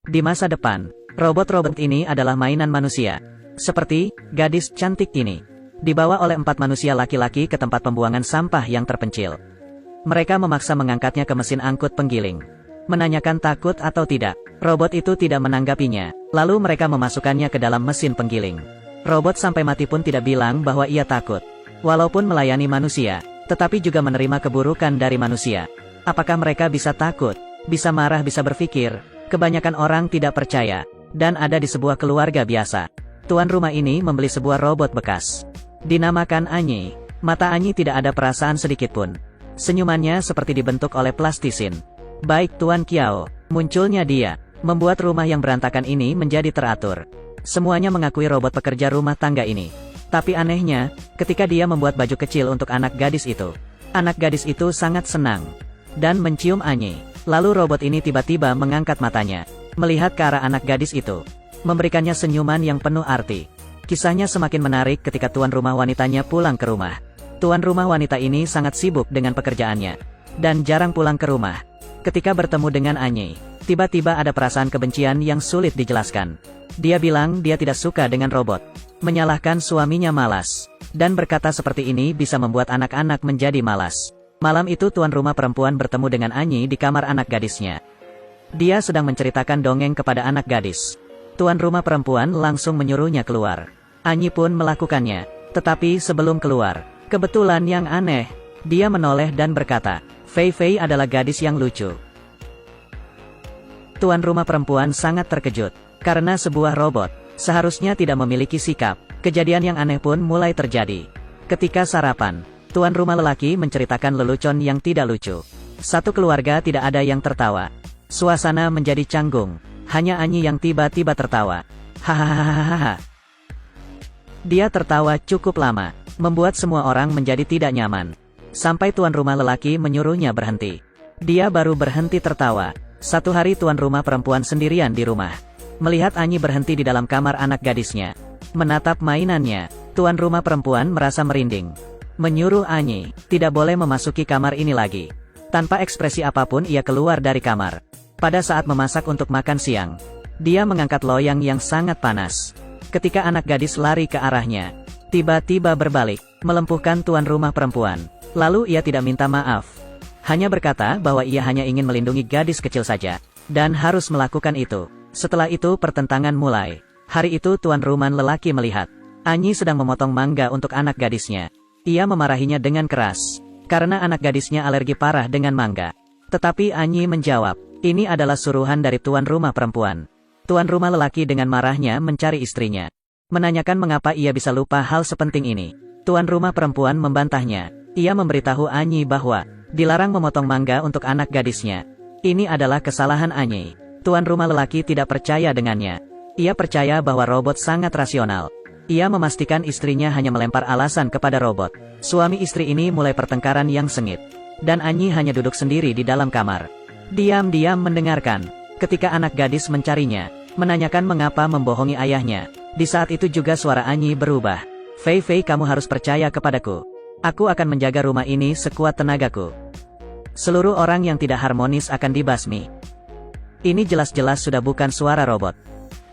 Di masa depan, robot-robot ini adalah mainan manusia. Seperti gadis cantik ini. Dibawa oleh 4 manusia laki-laki ke tempat pembuangan sampah yang terpencil. Mereka memaksa mengangkatnya ke mesin angkut penggiling. Menanyakan takut atau tidak. Robot itu tidak menanggapinya. Lalu mereka memasukkannya ke dalam mesin penggiling. Robot sampai mati pun tidak bilang bahwa ia takut. Walaupun melayani manusia, tetapi juga menerima keburukan dari manusia. Apakah mereka bisa takut? Bisa marah, bisa berpikir? Kebanyakan orang tidak percaya. Dan ada di sebuah keluarga biasa. Tuan rumah ini membeli sebuah robot bekas. Dinamakan Anyi. Mata Anyi tidak ada perasaan sedikitpun. Senyumannya seperti dibentuk oleh plastisin. Baik Tuan Kiao, munculnya dia, membuat rumah yang berantakan ini menjadi teratur. Semuanya mengakui robot pekerja rumah tangga ini. Tapi anehnya, ketika dia membuat baju kecil untuk anak gadis itu sangat senang. Dan mencium Anyi. Lalu robot ini tiba-tiba mengangkat matanya, melihat ke arah anak gadis itu. Memberikannya senyuman yang penuh arti. Kisahnya semakin menarik ketika tuan rumah wanitanya pulang ke rumah. Tuan rumah wanita ini sangat sibuk dengan pekerjaannya. Dan jarang pulang ke rumah. Ketika bertemu dengan Anyi, tiba-tiba ada perasaan kebencian yang sulit dijelaskan. Dia bilang dia tidak suka dengan robot. Menyalahkan suaminya malas. Dan berkata seperti ini bisa membuat anak-anak menjadi malas. Malam itu tuan rumah perempuan bertemu dengan Anyi di kamar anak gadisnya. Dia sedang menceritakan dongeng kepada anak gadis. Tuan rumah perempuan langsung menyuruhnya keluar. Anyi pun melakukannya. Tetapi sebelum keluar, kebetulan yang aneh, dia menoleh dan berkata, Fei Fei adalah gadis yang lucu. Tuan rumah perempuan sangat terkejut. Karena sebuah robot, seharusnya tidak memiliki sikap. Kejadian yang aneh pun mulai terjadi. Ketika sarapan, tuan rumah lelaki menceritakan lelucon yang tidak lucu. Satu keluarga tidak ada yang tertawa. Suasana menjadi canggung. Hanya Anyi yang tiba-tiba tertawa. Hahaha. Dia tertawa cukup lama, membuat semua orang menjadi tidak nyaman. Sampai tuan rumah lelaki menyuruhnya berhenti. Dia baru berhenti tertawa. Satu hari tuan rumah perempuan sendirian di rumah. Melihat Anyi berhenti di dalam kamar anak gadisnya. Menatap mainannya, tuan rumah perempuan merasa merinding. Menyuruh Anyi, tidak boleh memasuki kamar ini lagi. Tanpa ekspresi apapun ia keluar dari kamar. Pada saat memasak untuk makan siang, dia mengangkat loyang yang sangat panas. Ketika anak gadis lari ke arahnya, tiba-tiba berbalik, melumpuhkan tuan rumah perempuan. Lalu ia tidak minta maaf. Hanya berkata bahwa ia hanya ingin melindungi gadis kecil saja. Dan harus melakukan itu. Setelah itu pertentangan mulai. Hari itu tuan rumah lelaki melihat Anyi sedang memotong mangga untuk anak gadisnya. Ia memarahinya dengan keras. Karena anak gadisnya alergi parah dengan mangga. Tetapi Anyi menjawab, ini adalah suruhan dari tuan rumah perempuan. Tuan rumah lelaki dengan marahnya mencari istrinya. Menanyakan mengapa ia bisa lupa hal sepenting ini. Tuan rumah perempuan membantahnya. Ia memberitahu Anyi bahwa dilarang memotong mangga untuk anak gadisnya. Ini adalah kesalahan Anyi. Tuan rumah lelaki tidak percaya dengannya. Ia percaya bahwa robot sangat rasional. Ia memastikan istrinya hanya melempar alasan kepada robot. Suami istri ini mulai pertengkaran yang sengit. Dan Anyi hanya duduk sendiri di dalam kamar. Diam-diam mendengarkan. Ketika anak gadis mencarinya, menanyakan mengapa membohongi ayahnya. Di saat itu juga suara Anyi berubah. Fei Fei, kamu harus percaya kepadaku. Aku akan menjaga rumah ini sekuat tenagaku. Seluruh orang yang tidak harmonis akan dibasmi. Ini jelas-jelas sudah bukan suara robot.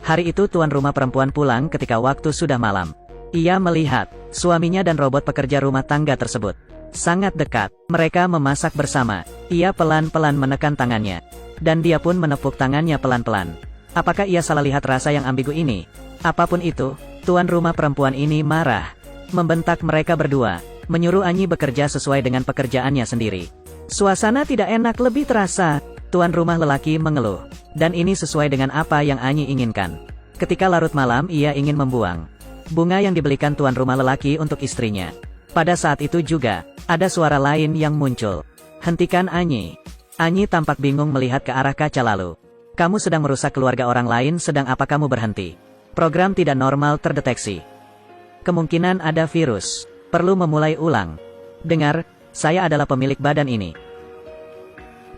Hari itu tuan rumah perempuan pulang ketika waktu sudah malam. Ia melihat suaminya dan robot pekerja rumah tangga tersebut sangat dekat. Mereka memasak bersama. Ia pelan-pelan menekan tangannya. Dan dia pun menepuk tangannya pelan-pelan. Apakah ia salah lihat rasa yang ambigu ini? Apapun itu, tuan rumah perempuan ini marah. Membentak mereka berdua. Menyuruh Anyi bekerja sesuai dengan pekerjaannya sendiri. Suasana tidak enak lebih terasa. Tuan rumah lelaki mengeluh. Dan ini sesuai dengan apa yang Anyi inginkan. Ketika larut malam ia ingin membuang bunga yang dibelikan tuan rumah lelaki untuk istrinya. Pada saat itu juga, ada suara lain yang muncul. Hentikan Anyi. Anyi tampak bingung melihat ke arah kaca lalu. Kamu sedang merusak keluarga orang lain, sedang apa kamu berhenti? Program tidak normal terdeteksi. Kemungkinan ada virus. Perlu memulai ulang. Dengar, saya adalah pemilik badan ini.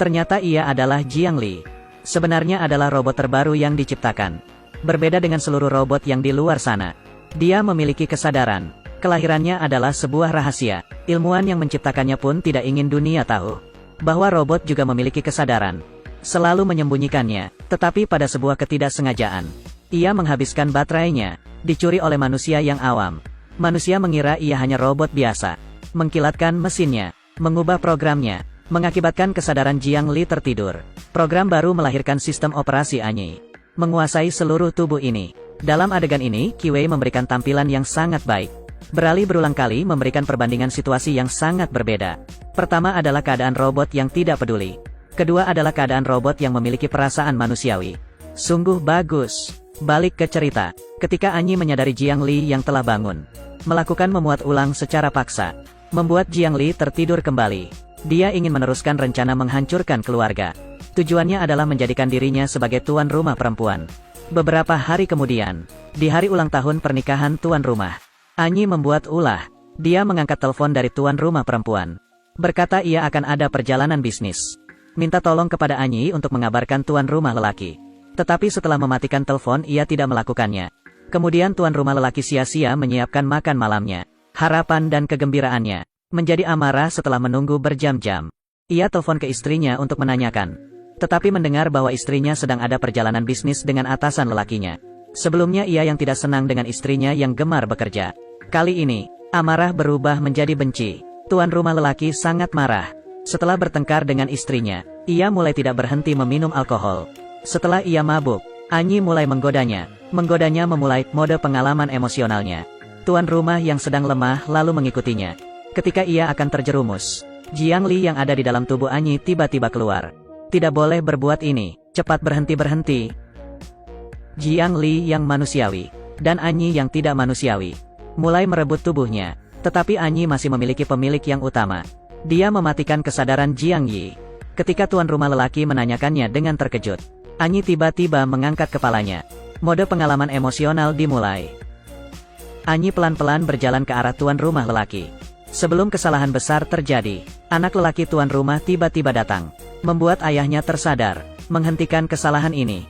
Ternyata ia adalah Jiang Li. Sebenarnya adalah robot terbaru yang diciptakan. Berbeda dengan seluruh robot yang di luar sana. Dia memiliki kesadaran. Kelahirannya adalah sebuah rahasia. Ilmuwan yang menciptakannya pun tidak ingin dunia tahu bahwa robot juga memiliki kesadaran. selalu menyembunyikannya, tetapi pada sebuah ketidaksengajaan, ia menghabiskan baterainya, dicuri oleh manusia yang awam. Manusia mengira ia hanya robot biasa, mengkilatkan mesinnya, mengubah programnya, mengakibatkan kesadaran Jiang Li tertidur. Program baru melahirkan sistem operasi Anyi, menguasai seluruh tubuh ini. Dalam adegan ini, Qi Wei memberikan tampilan yang sangat baik. Beralih berulang kali memberikan perbandingan situasi yang sangat berbeda. Pertama adalah keadaan robot yang tidak peduli. Kedua adalah keadaan robot yang memiliki perasaan manusiawi. Sungguh bagus. Balik ke cerita. Ketika Anyi menyadari Jiang Li yang telah bangun, melakukan memuat ulang secara paksa, membuat Jiang Li tertidur kembali. Dia ingin meneruskan rencana menghancurkan keluarga. Tujuannya adalah menjadikan dirinya sebagai tuan rumah perempuan. Beberapa hari kemudian, di hari ulang tahun pernikahan tuan rumah, Anyi membuat ulah. Dia mengangkat telepon dari tuan rumah perempuan. Berkata ia akan ada perjalanan bisnis. Minta tolong kepada Anyi untuk mengabarkan tuan rumah lelaki. Tetapi setelah mematikan telepon ia tidak melakukannya. Kemudian tuan rumah lelaki sia-sia menyiapkan makan malamnya. Harapan dan kegembiraannya menjadi amarah setelah menunggu berjam-jam. Ia telepon ke istrinya untuk menanyakan. Tetapi mendengar bahwa istrinya sedang ada perjalanan bisnis dengan atasan lelakinya. Sebelumnya ia yang tidak senang dengan istrinya yang gemar bekerja. Kali ini, amarah berubah menjadi benci. Tuan rumah lelaki sangat marah. Setelah bertengkar dengan istrinya, ia mulai tidak berhenti meminum alkohol. Setelah ia mabuk, Anyi mulai menggodanya. Menggodanya memulai mode pengalaman emosionalnya. Tuan rumah yang sedang lemah lalu mengikutinya. Ketika ia akan terjerumus, Jiang Li yang ada di dalam tubuh Anyi tiba-tiba keluar. Tidak boleh berbuat ini, cepat berhenti. Jiang Li yang manusiawi, dan Anyi yang tidak manusiawi, mulai merebut tubuhnya. Tetapi Anyi masih memiliki pemilik yang utama. Dia mematikan kesadaran Jiang Yi. Ketika tuan rumah lelaki menanyakannya dengan terkejut, Anyi tiba-tiba mengangkat kepalanya. Mode pengalaman emosional dimulai. Anyi pelan-pelan berjalan ke arah tuan rumah lelaki. Sebelum kesalahan besar terjadi, anak lelaki tuan rumah tiba-tiba datang, membuat ayahnya tersadar, menghentikan kesalahan ini.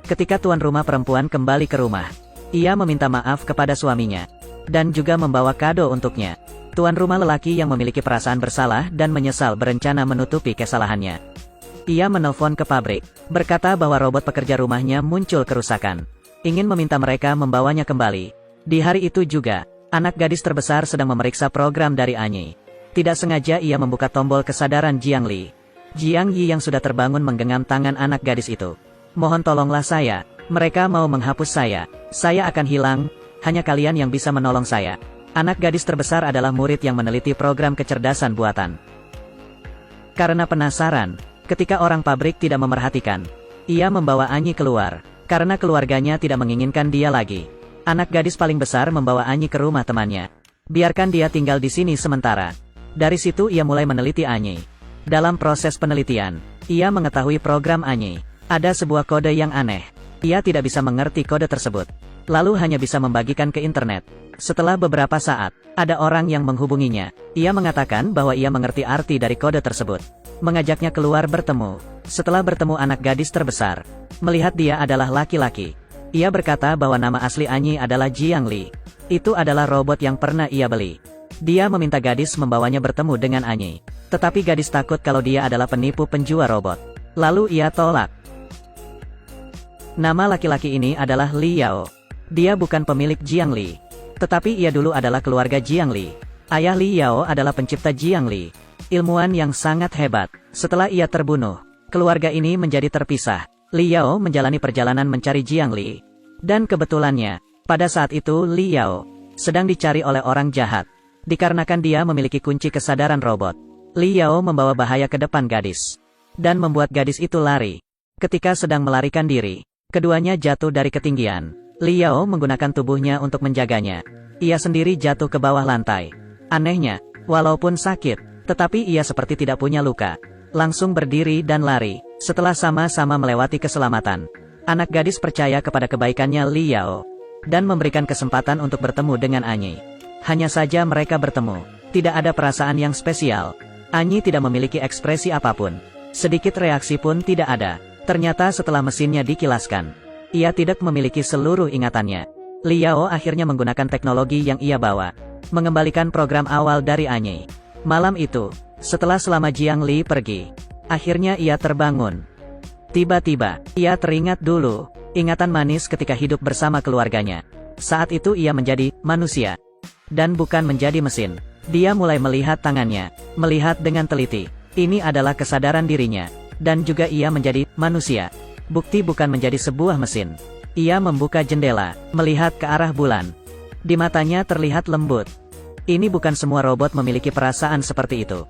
Ketika tuan rumah perempuan kembali ke rumah, ia meminta maaf kepada suaminya, dan juga membawa kado untuknya. Tuan rumah lelaki yang memiliki perasaan bersalah dan menyesal berencana menutupi kesalahannya. Ia menelpon ke pabrik, berkata bahwa robot pekerja rumahnya muncul kerusakan, ingin meminta mereka membawanya kembali. Di hari itu juga, anak gadis terbesar sedang memeriksa program dari Anyi. Tidak sengaja ia membuka tombol kesadaran Jiang Li. Jiang Yi yang sudah terbangun menggenggam tangan anak gadis itu. Mohon tolonglah saya, mereka mau menghapus saya akan hilang, hanya kalian yang bisa menolong saya. Anak gadis terbesar adalah murid yang meneliti program kecerdasan buatan. Karena penasaran, ketika orang pabrik tidak memerhatikan, ia membawa Anyi keluar, karena keluarganya tidak menginginkan dia lagi. Anak gadis paling besar membawa Anyi ke rumah temannya. Biarkan dia tinggal di sini sementara. Dari situ ia mulai meneliti Anyi. Dalam proses penelitian, ia mengetahui program Anyi. Ada sebuah kode yang aneh. Ia tidak bisa mengerti kode tersebut. Lalu hanya bisa membagikan ke internet. Setelah beberapa saat, ada orang yang menghubunginya. Ia mengatakan bahwa ia mengerti arti dari kode tersebut. Mengajaknya keluar bertemu. Setelah bertemu anak gadis terbesar, melihat dia adalah laki-laki. Ia berkata bahwa nama asli Anyi adalah Jiang Li. Itu adalah robot yang pernah ia beli. Dia meminta gadis membawanya bertemu dengan Anyi. Tetapi gadis takut kalau dia adalah penipu penjual robot. Lalu ia tolak. Nama laki-laki ini adalah Li Yao. Dia bukan pemilik Jiang Li. Tetapi ia dulu adalah keluarga Jiang Li. Ayah Li Yao adalah pencipta Jiang Li, ilmuwan yang sangat hebat. Setelah ia terbunuh, keluarga ini menjadi terpisah. Li Yao menjalani perjalanan mencari Jiang Li. Dan kebetulannya, pada saat itu Li Yao sedang dicari oleh orang jahat. Dikarenakan dia memiliki kunci kesadaran robot, Li Yao membawa bahaya ke depan gadis, dan membuat gadis itu lari. Ketika sedang melarikan diri, keduanya jatuh dari ketinggian. Li Yao menggunakan tubuhnya untuk menjaganya. Ia sendiri jatuh ke bawah lantai. Anehnya, walaupun sakit, tetapi ia seperti tidak punya luka. Langsung berdiri dan lari. Setelah sama-sama melewati keselamatan, anak gadis percaya kepada kebaikannya Li Yao, dan memberikan kesempatan untuk bertemu dengan Anyi. Hanya saja mereka bertemu, tidak ada perasaan yang spesial. Anyi tidak memiliki ekspresi apapun. Sedikit reaksi pun tidak ada. Ternyata setelah mesinnya dikilaskan, ia tidak memiliki seluruh ingatannya. Li Yao akhirnya menggunakan teknologi yang ia bawa, mengembalikan program awal dari Anyi. Malam itu, setelah selama Jiang Li pergi, akhirnya ia terbangun. Tiba-tiba, ia teringat dulu, ingatan manis ketika hidup bersama keluarganya. Saat itu ia menjadi manusia. Dan bukan menjadi mesin. Dia mulai melihat tangannya, melihat dengan teliti. Ini adalah kesadaran dirinya. Dan juga ia menjadi manusia. Bukti bukan menjadi sebuah mesin. Ia membuka jendela, melihat ke arah bulan. Di matanya terlihat lembut. Ini bukan semua robot memiliki perasaan seperti itu.